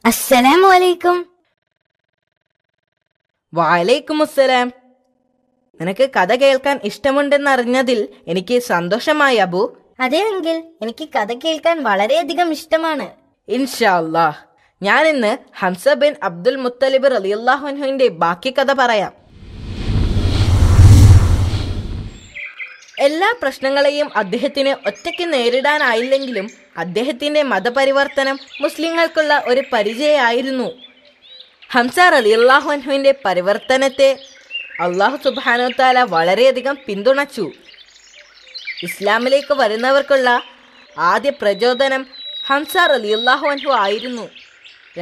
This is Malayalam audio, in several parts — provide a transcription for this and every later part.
അസ്സലാമു അലൈക്കും. വഅലൈക്കും അസ്സലാം. നിനക്ക് കഥ കേൾക്കാൻ ഇഷ്ടമുണ്ടെന്നറിഞ്ഞതിൽ എനിക്ക് സന്തോഷമായി അബു. അതെ എങ്കിൽ എനിക്ക് കഥ കേൾക്കാൻ വളരെയധികം ഇഷ്ടമാണ്. ഇൻഷാ അല്ലാഹ്, ഞാൻ ഇന്ന് ഹംസ ബിൻ അബ്ദുൽ മുത്തലിബ് റളിയല്ലാഹു അൻഹുവിന്റെ ബാക്കി കഥ പറയാം. എല്ലാ പ്രശ്നങ്ങളെയും അദ്ദേഹത്തിന് ഒറ്റയ്ക്ക് നേരിടാനായില്ലെങ്കിലും അദ്ദേഹത്തിന്റെ മതപരിവർത്തനം മുസ്ലിങ്ങൾക്കുള്ള ഒരു പരിചയമായിരുന്നു. ഹംസ റളിയല്ലാഹു അൻഹുവിന്റെ പരിവർത്തനത്തെ അല്ലാഹു സുബ്ഹാനഹു വ തആല വളരെയധികം പിന്തുണച്ചു. ഇസ്ലാമിലേക്ക് വരുന്നവർക്കുള്ള ആദ്യ പ്രചോദനം ഹംസ റളിയല്ലാഹു അൻഹു ആയിരുന്നു.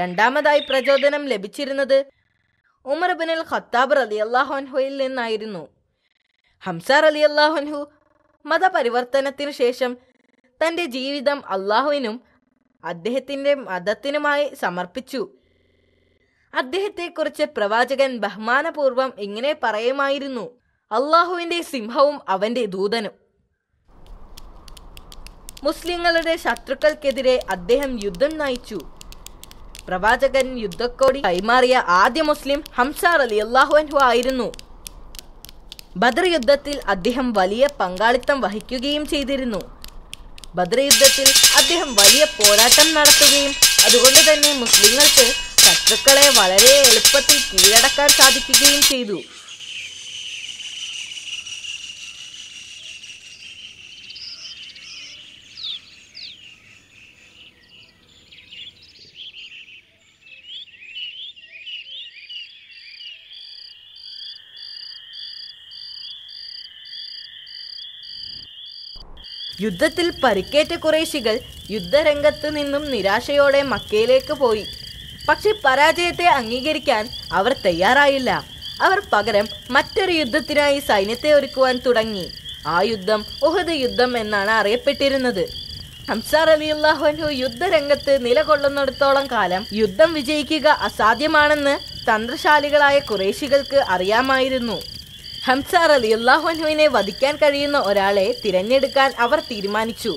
രണ്ടാമതായി പ്രചോദനം ലഭിച്ചിരുന്നത് ഉമർ ഇബ്നുൽ ഖത്താബ് റളിയല്ലാഹു അൻഹുവിൽ നിന്നായിരുന്നു. ഹംസ റളിയല്ലാഹു അൻഹു മതപരിവർത്തനത്തിനു ശേഷം തൻ്റെ ജീവിതം അള്ളാഹുവിനും അദ്ദേഹത്തിൻ്റെ മതത്തിനുമായി സമർപ്പിച്ചു. അദ്ദേഹത്തെക്കുറിച്ച് പ്രവാചകൻ ബഹുമാനപൂർവം ഇങ്ങനെ പറയുമായിരുന്നു: അള്ളാഹുവിൻ്റെ സിംഹവും അവൻ്റെ ദൂതനും. മുസ്ലിങ്ങളുടെ ശത്രുക്കൾക്കെതിരെ അദ്ദേഹം യുദ്ധം നയിച്ചു. പ്രവാചകൻ യുദ്ധക്കോടി കൈമാറിയ ആദ്യ മുസ്ലിം ഹംസ റളിയല്ലാഹു അൻഹു ആയിരുന്നു. ബദർ യുദ്ധത്തിൽ അദ്ദേഹം വലിയ പങ്കാളിത്തം വഹിക്കുകയും ചെയ്തിരുന്നു. ബദർ യുദ്ധത്തിൽ അദ്ദേഹം വലിയ പോരാട്ടം നടത്തുകയും അതുകൊണ്ട് തന്നെ മുസ്ലിങ്ങൾക്ക് ശത്രുക്കളെ വളരെ എളുപ്പത്തിൽ കീഴടക്കാൻ സാധിക്കുകയും ചെയ്തു. യുദ്ധത്തിൽ പരിക്കേറ്റ ഖുറൈശികൾ യുദ്ധരംഗത്ത് നിന്നും നിരാശയോടെ മക്കയിലേക്ക് പോയി. പക്ഷെ പരാജയത്തെ അംഗീകരിക്കാൻ അവർ തയ്യാറായില്ല. അവർ പകരം മറ്റൊരു യുദ്ധത്തിനായി സൈന്യത്തെ ഒരുക്കുവാൻ തുടങ്ങി. ആ യുദ്ധം ഉഹദ് യുദ്ധം എന്നാണ് അറിയപ്പെട്ടിരുന്നത്. ഹംസ റളിയല്ലാഹു അൻഹു യുദ്ധരംഗത്ത് നിലകൊള്ളുന്നിടത്തോളം കാലം യുദ്ധം വിജയിക്കുക അസാധ്യമാണെന്ന് തന്ത്രശാലികളായ ഖുറൈശികൾക്ക് അറിയാമായിരുന്നു. ഹംസ റളിയല്ലാഹു അൻഹുവിനെ വധിക്കാൻ കഴിയുന്ന ഒരാളെ തിരഞ്ഞെടുക്കാൻ അവർ തീരുമാനിച്ചു.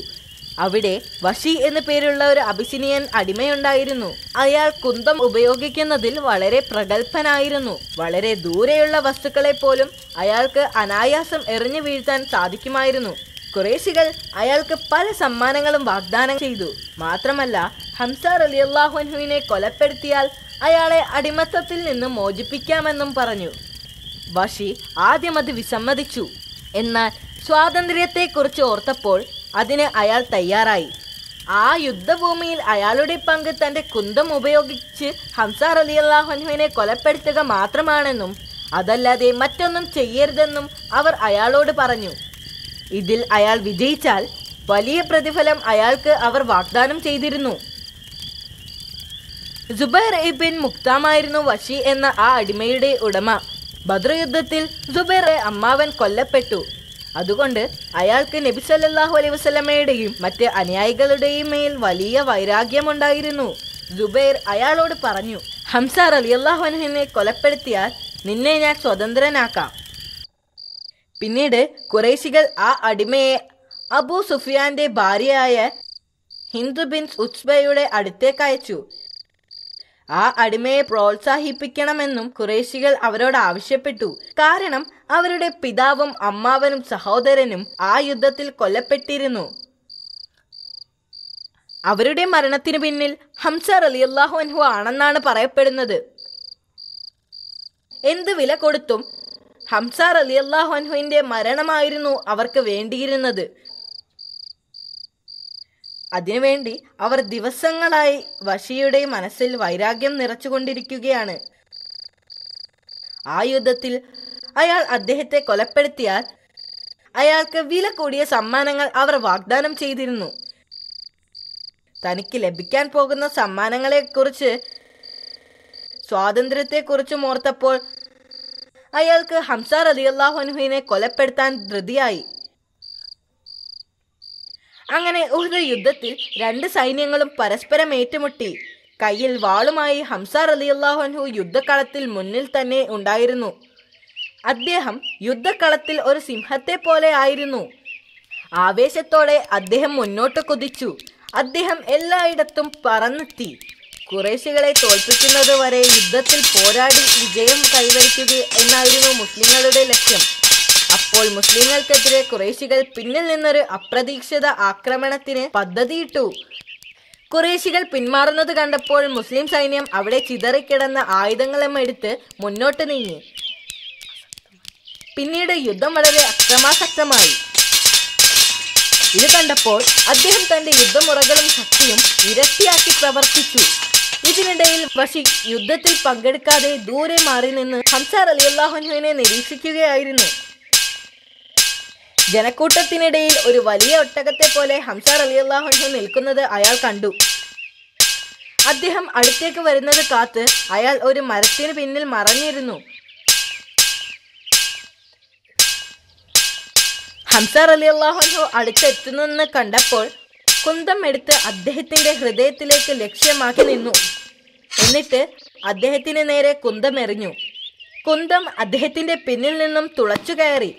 അവിടെ വഷി എന്നു പേരുള്ള ഒരു അബിസിനിയൻ അടിമയുണ്ടായിരുന്നു. അയാൾ കുന്തം ഉപയോഗിക്കുന്നതിൽ വളരെ പ്രഗത്ഭനായിരുന്നു. വളരെ ദൂരെയുള്ള വസ്തുക്കളെ പോലും അയാൾക്ക് അനായാസം എറിഞ്ഞു വീഴ്ത്താൻ സാധിക്കുമായിരുന്നു. ഖുറൈശികൾ അയാൾക്ക് പല സമ്മാനങ്ങളും വാഗ്ദാനം ചെയ്തു. മാത്രമല്ല, ഹംസ റളിയല്ലാഹു അൻഹുവിനെ കൊലപ്പെടുത്തിയാൽ അയാളെ അടിമത്തത്തിൽ നിന്ന് മോചിപ്പിക്കാമെന്നും പറഞ്ഞു. വഷി ആദ്യം അത് വിസമ്മതിച്ചു. എന്നാൽ സ്വാതന്ത്ര്യത്തെക്കുറിച്ച് ഓർത്തപ്പോൾ അതിന് അയാൾ തയ്യാറായി. ആ യുദ്ധഭൂമിയിൽ അയാളുടെ പങ്ക് തൻ്റെ കുന്തം ഉപയോഗിച്ച് ഹംസ റളിയല്ലാഹു അൻഹുവിനെ കൊലപ്പെടുത്തുക മാത്രമാണെന്നും അതല്ലാതെ മറ്റൊന്നും ചെയ്യരുതെന്നും അവർ അയാളോട് പറഞ്ഞു. ഇതിൽ അയാൾ വിജയിച്ചാൽ വലിയ പ്രതിഫലം അയാൾക്ക് അവർ വാഗ്ദാനം ചെയ്തിരുന്നു. സുബൈർ ഇബ്ൻ മുക്താമായിരുന്നു വഷി എന്ന ആ അടിമയുടെ ഉടമ. ബദ്ർ യുദ്ധത്തിൽ സുബൈർ അമ്മാവൻ കൊല്ലപ്പെട്ടു. അതുകൊണ്ട് അയാൾക്ക് നബി സല്ലല്ലാഹു അലൈഹി വസല്ലമയുടെയും മറ്റ് അനുയായികളുടെയും മേൽ വലിയ വൈരാഗ്യമുണ്ടായിരുന്നു. സുബൈർ അയാളോട് പറഞ്ഞു: ഹംസ റളിയല്ലാഹു അൻഹുവിനെ കൊലപ്പെടുത്തിയാൽ നിന്നെ ഞാൻ സ്വതന്ത്രനാക്കാം. പിന്നീട് ഖുറൈശികൾ ആ അടിമയെ അബൂ സുഫിയാന്റെ ഭാര്യയായ ഹിന്ദ് ബിൻ ഉത്ബയുടെ അടുത്തേക്ക് അയച്ചു. ആ അടിമയെ പ്രോത്സാഹിപ്പിക്കണമെന്നും ഖുറൈശികൾ അവരോട് ആവശ്യപ്പെട്ടു. കാരണം അവരുടെ പിതാവും അമ്മാവനും സഹോദരനും ആ യുദ്ധത്തിൽ കൊല്ലപ്പെട്ടിരുന്നു. അവരുടെ മരണത്തിനു പിന്നിൽ ഹംസ റളിയല്ലാഹു അൻഹു ആണെന്നാണ് പറയപ്പെടുന്നത്. എന്ത് വില കൊടുത്തും ഹംസ റളിയല്ലാഹു അൻഹുവിന്റെ മരണമായിരുന്നു അവർക്ക് വേണ്ടിയിരുന്നത്. അതിനുവേണ്ടി അവർ ദിവസങ്ങളായി വഷിയുടെ മനസ്സിൽ വൈരാഗ്യം നിറച്ചുകൊണ്ടിരിക്കുകയാണ്. ആ യുദ്ധത്തിൽ അയാൾ അദ്ദേഹത്തെ കൊലപ്പെടുത്തിയാൽ അയാൾക്ക് വില കൂടിയ സമ്മാനങ്ങൾ അവർ വാഗ്ദാനം ചെയ്തിരുന്നു. തനിക്ക് ലഭിക്കാൻ പോകുന്ന സമ്മാനങ്ങളെക്കുറിച്ച് സ്വാതന്ത്ര്യത്തെക്കുറിച്ചും ഓർത്തപ്പോൾ അയാൾക്ക് ഹംസ റളിയല്ലാഹു അൻഹുവിനെ കൊലപ്പെടുത്താൻ ധൃതിയായി. അങ്ങനെ ഉഹദ് യുദ്ധത്തിൽ രണ്ട് സൈന്യങ്ങളും പരസ്പരം ഏറ്റുമുട്ടി. കയ്യിൽ വാളുമായി ഹംസ റളിയല്ലാഹു അൻഹു യുദ്ധക്കളത്തിൽ മുന്നിൽ തന്നെ ഉണ്ടായിരുന്നു. അദ്ദേഹം യുദ്ധക്കളത്തിൽ ഒരു സിംഹത്തെ പോലെ ആയിരുന്നു. ആവേശത്തോടെ അദ്ദേഹം മുന്നോട്ട് കുതിച്ചു. അദ്ദേഹം എല്ലായിടത്തും പറന്നെത്തി. ഖുറൈശികളെ തോൽപ്പിക്കുന്നത് വരെ യുദ്ധത്തിൽ പോരാടി വിജയം കൈവരിക്കുക എന്നായിരുന്നു മുസ്ലിങ്ങളുടെ ലക്ഷ്യം. അപ്പോൾ മുസ്ലിങ്ങൾക്കെതിരെ ഖുറൈശികൾ പിന്നിൽ നിന്നൊരു അപ്രതീക്ഷിത ആക്രമണത്തിന് പദ്ധതിയിട്ടു. ഖുറൈശികൾ പിന്മാറുന്നത് കണ്ടപ്പോൾ മുസ്ലിം സൈന്യം അവിടെ ചിതറിക്കിടന്ന ആയുധങ്ങളും എടുത്ത് മുന്നോട്ട് നീങ്ങി. പിന്നീട് യുദ്ധം വളരെ അക്രമാസക്തമായി. ഇത് കണ്ടപ്പോൾ അദ്ദേഹം തന്റെ യുദ്ധമുറകളും ശക്തിയും ഇരട്ടിയാക്കി പ്രവർത്തിച്ചു. ഇതിനിടയിൽ വശീഖ് യുദ്ധത്തിൽ പങ്കെടുക്കാതെ ദൂരെ മാറി നിന്ന് ഹംസ റളിയല്ലാഹു അൻഹുവിനെ നിരീക്ഷിക്കുകയായിരുന്നു. ജനക്കൂട്ടത്തിനിടയിൽ ഒരു വലിയ ഒട്ടകത്തെ പോലെ ഹംസ റളിയല്ലാഹു അൻഹു നിൽക്കുന്നത് അയാൾ കണ്ടു. അദ്ദേഹം അടുത്തേക്ക് വരുന്നത് കാത്ത് അയാൾ ഒരു മരത്തിന് പിന്നിൽ മറഞ്ഞിരുന്നു. ഹംസ റളിയല്ലാഹു അൻഹു അടുത്തെത്തുന്നെന്ന് കണ്ടപ്പോൾ കുന്തം എടുത്ത് അദ്ദേഹത്തിന്റെ ഹൃദയത്തിലേക്ക് ലക്ഷ്യമാക്കി നിന്നു. എന്നിട്ട് അദ്ദേഹത്തിന് നേരെ കുന്തം എറിഞ്ഞു. കുന്തം അദ്ദേഹത്തിന്റെ പിന്നിൽ നിന്നും തുളച്ചു കയറി.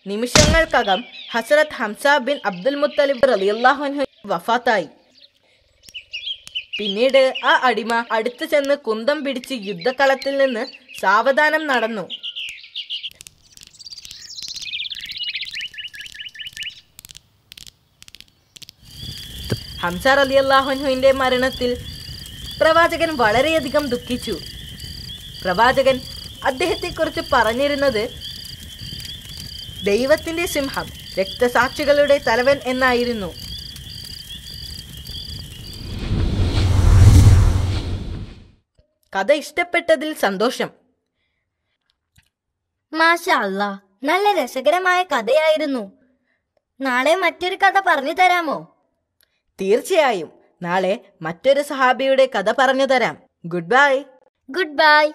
നിമിഷങ്ങൾക്കകം ഹസ്രത്ത് ഹംസ ബിൻ അബ്ദുൽ മുത്തലിബ് റളിയല്ലാഹു അൻഹു വഫാത്തായി. പിന്നീട് ആ അടിമ അടുത്തു ചെന്ന് കുന്തം പിടിച്ച് യുദ്ധക്കളത്തിൽ നിന്ന് സാവധാനം നടന്നു. ഹംസ റളിയല്ലാഹു അൻഹുവിന്റെ മരണത്തിൽ പ്രവാചകൻ വളരെയധികം ദുഃഖിച്ചു. പ്രവാചകൻ അദ്ദേഹത്തെക്കുറിച്ച് പറഞ്ഞിരുന്നത് ദൈവത്തിന്റെ സിംഹം, രക്തസാക്ഷികളുടെ തലവൻ എന്നായിരുന്നു. കഥ ഇഷ്ടപ്പെട്ടതിൽ സന്തോഷം. മാഷാ അല്ലാ, നല്ല രസകരമായ കഥയായിരുന്നു. നാളെ മറ്റൊരു കഥ പറഞ്ഞു തരാമോ? തീർച്ചയായും നാളെ മറ്റൊരു സഹാബിയുടെ കഥ പറഞ്ഞു തരാം. Good bye. Good bye.